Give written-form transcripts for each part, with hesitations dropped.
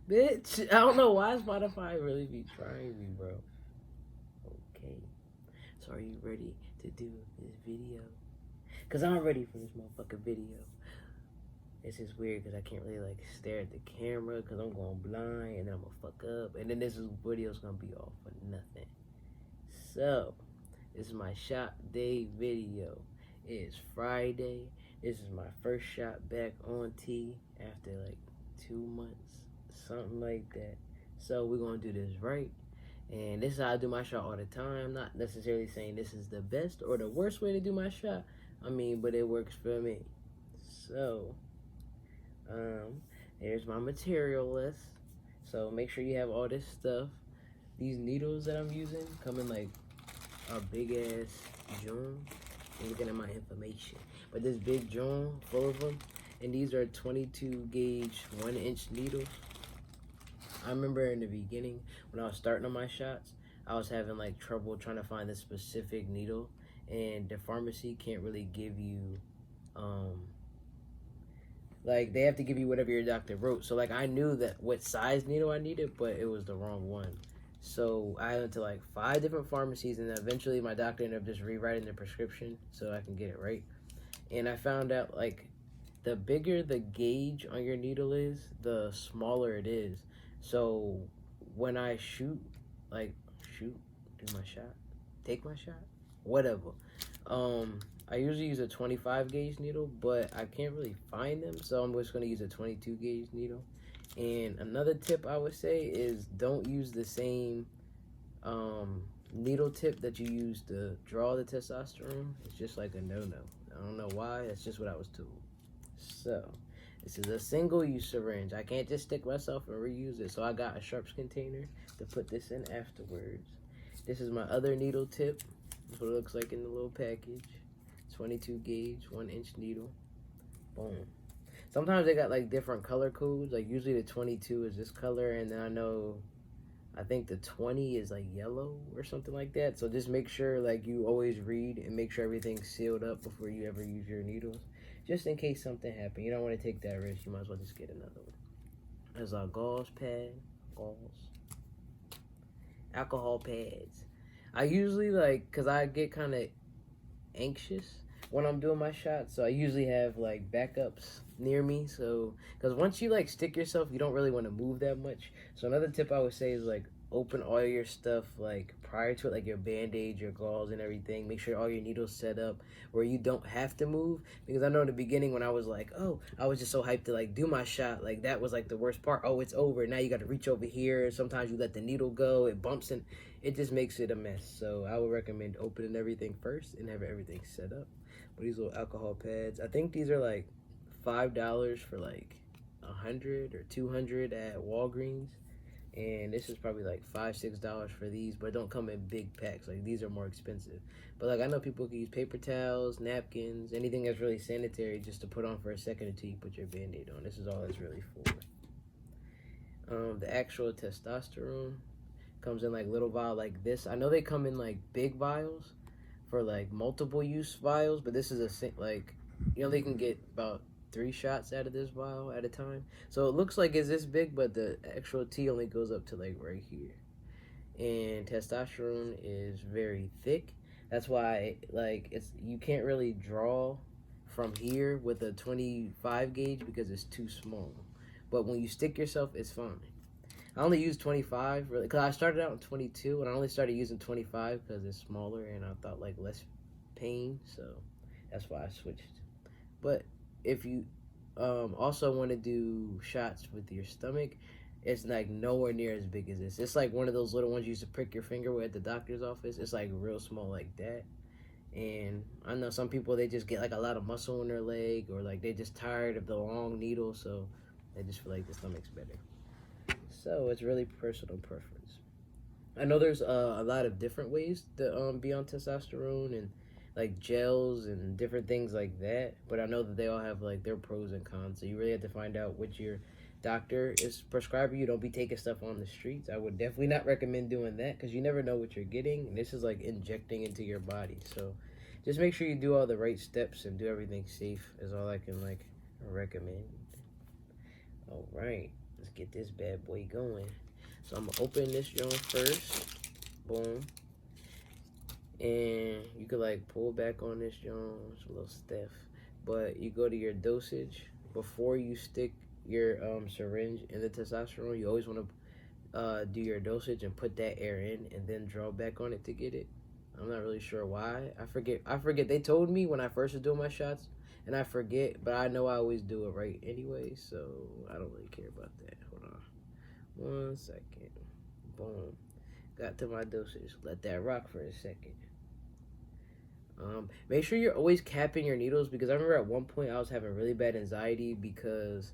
Bitch, I don't know why Spotify really be trying me, bro. Okay. So are you ready to do this video? Cause I'm ready for this motherfucking video. It's just weird because I can't really like stare at the camera because I'm going blind and then I'm gonna fuck up and then this video's gonna be all for nothing. So this is my shot day video. It is Friday. This is my first shot back on T after like 2 months, something like that. So we're gonna do this right. And this is how I do my shot all the time. Not necessarily saying this is the best or the worst way to do my shot. I mean, but it works for me. So there's my material list. So make sure you have all this stuff. These needles that I'm using come in like a big ass joint. I'm looking at my information. But this big joint full of them. And these are 22 gauge 1-inch needles. I remember in the beginning when I was starting on my shots, I was having like trouble trying to find the specific needle. And the pharmacy can't really give you like they have to give you whatever your doctor wrote. So like I knew that what size needle I needed, but it was the wrong one. So I went to like 5 different pharmacies, and eventually my doctor ended up just rewriting the prescription so I can get it right. And I found out like the bigger the gauge on your needle is, the smaller it is. So when I shoot, do my shot, take my shot, whatever. I usually use a 25 gauge needle, but I can't really find them, so I'm just gonna use a 22 gauge needle. And another tip I would say is don't use the same needle tip that you use to draw the testosterone. It's just like a no-no. I don't know why, that's just what I was told. So, this is a single-use syringe. I can't just stick myself and reuse it, so I got a sharps container to put this in afterwards. This is my other needle tip. That's what it looks like in the little package. 22 gauge, 1-inch needle. Boom. Sometimes they got like different color codes. Like usually the 22 is this color, and then I think the 20 is like yellow or something like that. So just make sure like you always read and make sure everything's sealed up before you ever use your needles. Just in case something happens. You don't want to take that risk. You might as well just get another one. There's a gauze pad. Alcohol pads. I usually like, cause I get kind of anxious when I'm doing my shots, so I usually have like backups near me. So because once you like stick yourself, you don't really want to move that much. So another tip I would say is like open all your stuff like prior to it, like your band-aid, your gauze and everything. Make sure all your needles set up where you don't have to move, because I know in the beginning when I was like, oh, I was just so hyped to like do my shot, like that was like the worst part. Oh, it's over, now you got to reach over here. Sometimes you let the needle go, it bumps, and it just makes it a mess. So I would recommend opening everything first and have everything set up. But these little alcohol pads, I think these are like $5 for like 100 or 200 at Walgreens. And this is probably like $5-6 for these, but don't come in big packs. Like these are more expensive. But like I know people can use paper towels, napkins, anything that's really sanitary just to put on for a second until you put your band-aid on. This is all it's really for. The actual testosterone comes in like little vial like this. I know they come in like big vials for like multiple use vials, but this is like, you know, they can get about 3 shots out of this vial at a time. So it looks like it's this big, but the actual T only goes up to like right here. And testosterone is very thick. That's why like you can't really draw from here with a 25 gauge because it's too small. But when you stick yourself, it's fine. I only use 25 really because I started out in 22 and I only started using 25 because it's smaller and I thought like less pain, so that's why I switched. But if you also want to do shots with your stomach, it's like nowhere near as big as this. It's like one of those little ones you used to prick your finger with at the doctor's office. It's like real small like that. And I know some people, they just get like a lot of muscle in their leg, or like they just tired of the long needle, so they just feel like the stomach's better. So it's really personal preference. I know there's a lot of different ways to be on testosterone and like gels and different things like that, but I know that they all have like their pros and cons. So you really have to find out what your doctor is prescribing you, don't be taking stuff on the streets. I would definitely not recommend doing that because you never know what you're getting. And this is like injecting into your body. So just make sure you do all the right steps and do everything safe is all I can like recommend. All right, let's get this bad boy going. So I'm gonna open this joint first. Boom. And you could like pull back on this joint. It's a little stiff. But you go to your dosage before you stick your syringe in the testosterone. You always want to do your dosage and put that air in and then draw back on it to get it. I'm not really sure why. I forget. They told me when I first was doing my shots, and I forget, but I know I always do it right anyway, so I don't really care about that. Hold on. 1 second. Boom. Got to my dosage. Let that rock for a second. Make sure you're always capping your needles because I remember at one point I was having really bad anxiety because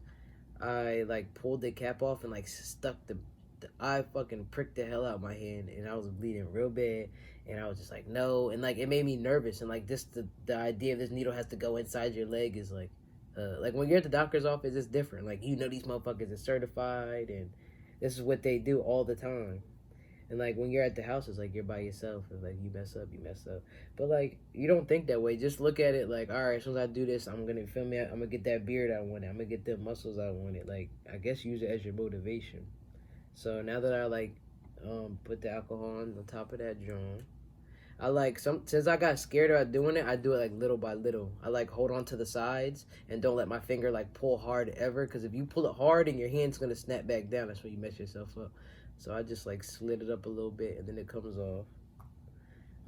I like pulled the cap off and like stuck I fucking pricked the hell out of my hand and I was bleeding real bad and I was just like no, and like it made me nervous, and like this the idea of this needle has to go inside your leg is like when you're at the doctor's office it's different. Like, you know, these motherfuckers are certified and this is what they do all the time. And like when you're at the house, it's like you're by yourself. And like you mess up. But like you don't think that way. Just look at it like, all right, as soon as I do this, I'm gonna feel me. I'm gonna get that beard I wanted. I'm gonna get the muscles I wanted. Like, I guess use it as your motivation. So now that I like put the alcohol on the top of that joint, I like since I got scared about doing it, I do it like little by little. I like hold on to the sides and don't let my finger like pull hard ever, because if you pull it hard and your hand's gonna snap back down, that's when you mess yourself up. So I just like slid it up a little bit and then it comes off.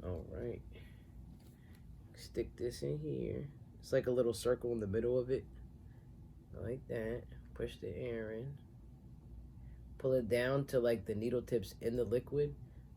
All right. Stick this in here. It's like a little circle in the middle of it. Like that. Push the air in. Pull it down to like the needle tips in the liquid,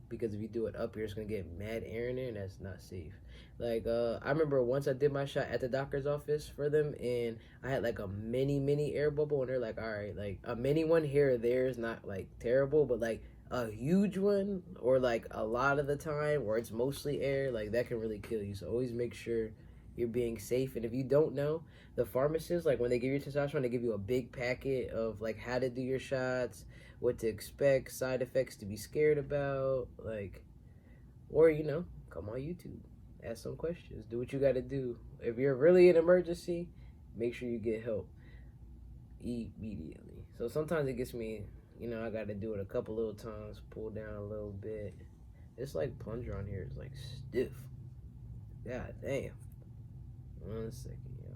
because if you do it up here, it's gonna get mad air in there and that's not safe. Like I remember once I did my shot at the doctor's office for them and I had like a mini air bubble and they're like, all right, like a mini one here or there is not like terrible, but like a huge one or like a lot of the time where it's mostly air, like that can really kill you. So always make sure you're being safe. And if you don't know, the pharmacists, like when they give you testosterone, they give you a big packet of like how to do your shots, what to expect, side effects to be scared about, like, or you know, come on YouTube, ask some questions, do what you got to do. If you're really in an emergency, make sure you get help immediately. So sometimes it gets me, you know, I got to do it a couple little times, pull down a little bit. It's like plunger on here is like stiff. God damn. 1 second, y'all.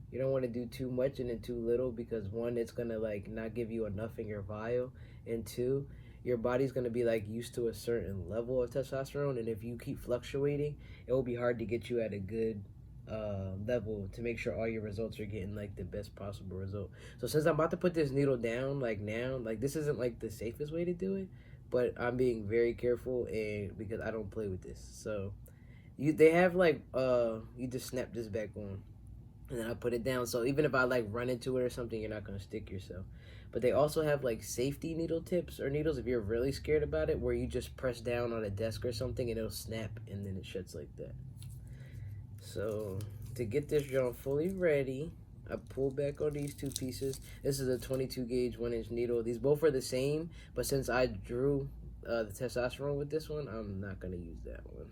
You don't want to do too much and then too little, because one, it's gonna like not give you enough in your vial, and two, your body's gonna be like used to a certain level of testosterone, and if you keep fluctuating, it will be hard to get you at a good level to make sure all your results are getting like the best possible result. So since I'm about to put this needle down, like now, like this isn't like the safest way to do it, but I'm being very careful, and because I don't play with this. So they have like you just snap this back on and then I put it down, so even if I like run into it or something, you're not gonna stick yourself. But they also have like safety needle tips or needles if you're really scared about it, where you just press down on a desk or something and it'll snap and then it shuts like that. So to get this joint fully ready, I pull back on these two pieces. This is a 22 gauge 1-inch needle. These both are the same, but since I drew the testosterone with this one, I'm not gonna use that one.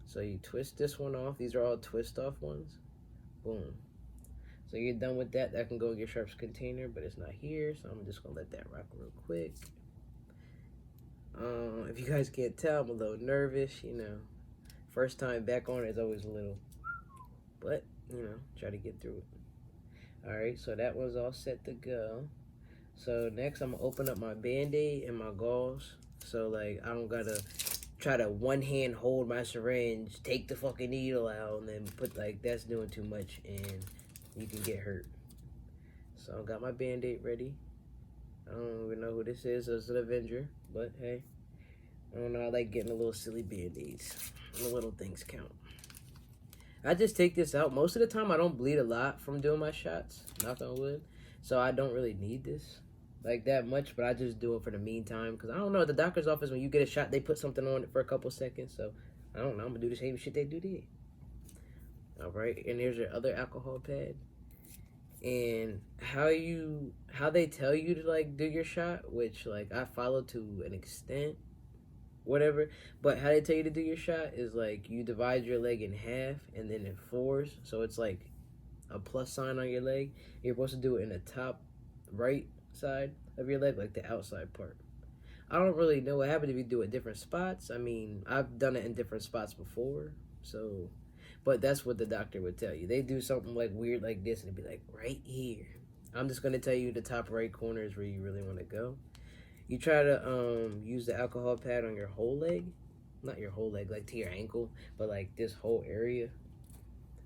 So you twist this one off. These are all twist off ones. Boom. So you're done with that. That can go in your sharps container, but it's not here, so I'm just gonna let that rock real quick. If you guys can't tell, I'm a little nervous, you know. First time back on it is always a little, but you know, try to get through it. Alright, so that one's all set to go. So next I'm gonna open up my Band-Aid and my gauze. So like I don't gotta try to one hand hold my syringe, take the fucking needle out, and then put like, that's doing too much and you can get hurt. So I got my Band-Aid ready. I don't even know who this is. It's an Avenger, but hey, I don't know. I like getting a little silly Band-Aids. The little things count. I just take this out. Most of the time I don't bleed a lot from doing my shots, knock on wood, so I don't really need this like that much, but I just do it for the meantime, because I don't know, at the doctor's office when you get a shot they put something on it for a couple seconds, so I don't know, I'm gonna do the same shit they do there. All right, and here's your other alcohol pad. And how they tell you to like do your shot, which like I follow to an extent, whatever. But how they tell you to do your shot is like you divide your leg in half and then in fours, so it's like a plus sign on your leg. You're supposed to do it in the top right side of your leg, like the outside part. I don't really know what happened if you do it different spots. I mean, I've done it in different spots before, so. But that's what the doctor would tell you. They do something like weird like this, and it'd be like right here. I'm just gonna tell you the top right corner is where you really want to go. You try to use the alcohol pad on your whole leg, not your whole leg, like to your ankle, but like this whole area.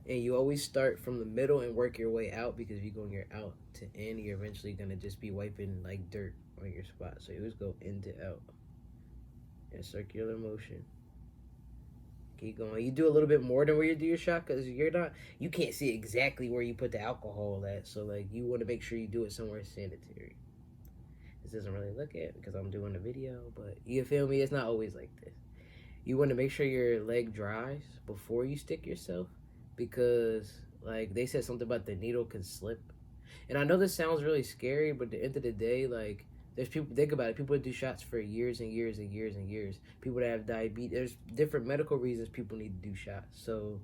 And you always start from the middle and work your way out, because if you go your out to in, you're eventually gonna just be wiping like dirt on your spot. So you always go in to out in circular motion. Keep going. You do a little bit more than where you do your shot, because you can't see exactly where you put the alcohol at. So like you want to make sure you do it somewhere sanitary. This doesn't really look at because I'm doing a video, but you feel me? It's not always like this. You want to make sure your leg dries before you stick yourself, because like they said something about the needle can slip. And I know this sounds really scary, but at the end of the day, like there's people, think about it, people that do shots for years and years and years and years. People that have diabetes, there's different medical reasons people need to do shots. So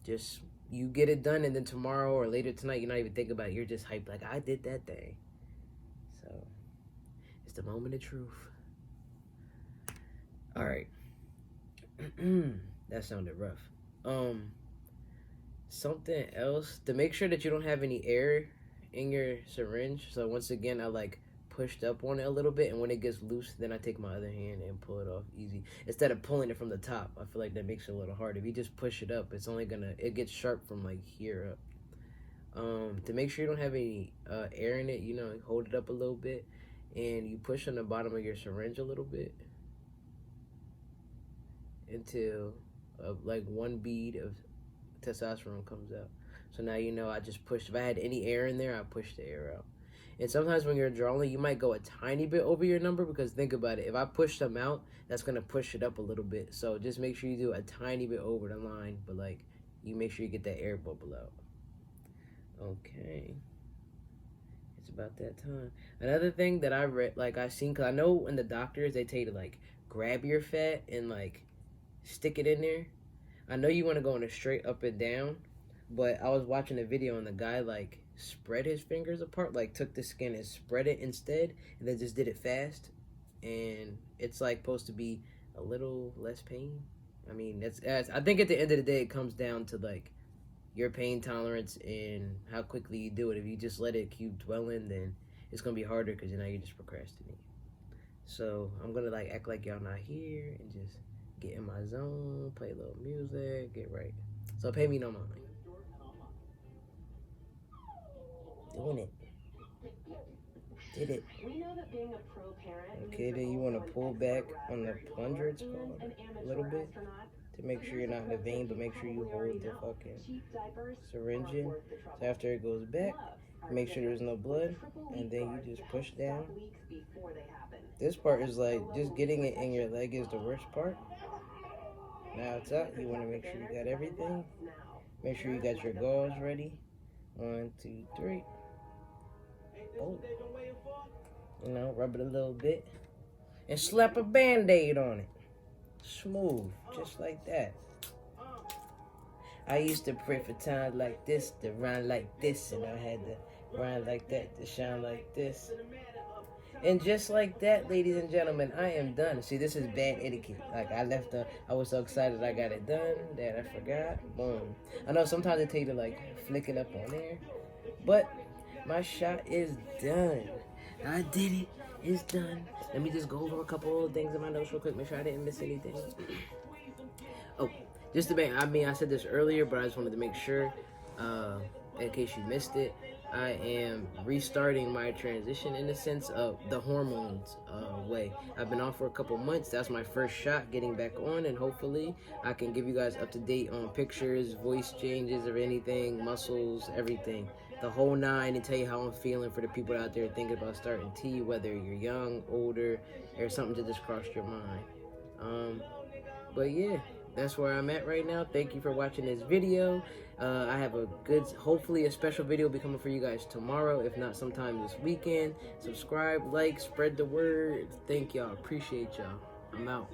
just you get it done, and then tomorrow or later tonight you're not even thinking about it. You're just hyped like I did that thing. So it's the moment of truth. All right. That sounded rough. Something else to make sure that you don't have any air in your syringe. So once again, I like pushed up on it a little bit, and when it gets loose, then I take my other hand and pull it off easy instead of pulling it from the top. I feel like that makes it a little hard. If you just push it up, it gets sharp from like here up. To make sure you don't have any air in it, hold it up a little bit, and you push on the bottom of your syringe a little bit until like one bead of testosterone comes out. So now I just pushed. If I had any air in there, I pushed the air out. And sometimes when you're drawing, you might go a tiny bit over your number, because think about it. If I push them out, that's going to push it up a little bit. So just make sure you do a tiny bit over the line, but like you make sure you get that air bubble out. Okay. It's about that time. Another thing that I read, like I seen, because I know in the doctors, they tell you to like grab your fat and like stick it in there. I know you want to go in a straight up and down, but I was watching a video and the guy like spread his fingers apart, like took the skin and spread it instead, and then just did it fast. And it's like supposed to be a little less pain. I mean, I think at the end of the day, it comes down to like your pain tolerance and how quickly you do it. If you just let it keep dwelling, then it's gonna be harder, because now you're just procrastinating. So I'm gonna like act like y'all not here and just get in my zone, play a little music, get right. So pay me no mind. Doing it. Did it. Okay, then you want to pull back on the plunger, it's called, a little bit, to make sure you're not in the vein, but make sure you hold the fucking syringe in. So after it goes back, make sure there's no blood, and then you just push down. This part is like, just getting it in your leg is the worst part. Now it's out. You want to make sure you got everything. Make sure you got your gauze ready. 1, 2, 3. Oh. Rub it a little bit. And slap a Band-Aid on it. Smooth. Just like that. I used to pray for times like this, to rhyme like this, and I had to rhyme like that, to shine like this. And just like that, ladies and gentlemen, I am done. See, this is bad etiquette. Like, I was so excited I got it done that I forgot. Boom. I know sometimes they tell you to, like, flick it up on there. But my shot is done. I did it. It's done. Let me just go over a couple of things in my notes real quick. Make sure I didn't miss anything. Oh, just to make, I said this earlier, but I just wanted to make sure, in case you missed it. I am restarting my transition in the sense of the hormones way. I've been off for a couple months. That's my first shot getting back on, and hopefully I can give you guys up to date on pictures, voice changes, or anything, muscles, everything. The whole nine, and tell you how I'm feeling for the people out there thinking about starting T, whether you're young, older, or something that just crossed your mind. But yeah, that's where I'm at right now. Thank you for watching this video. I have a good, hopefully a special video will be coming for you guys tomorrow, if not sometime this weekend. Subscribe, like, spread the word. Thank y'all. Appreciate y'all. I'm out.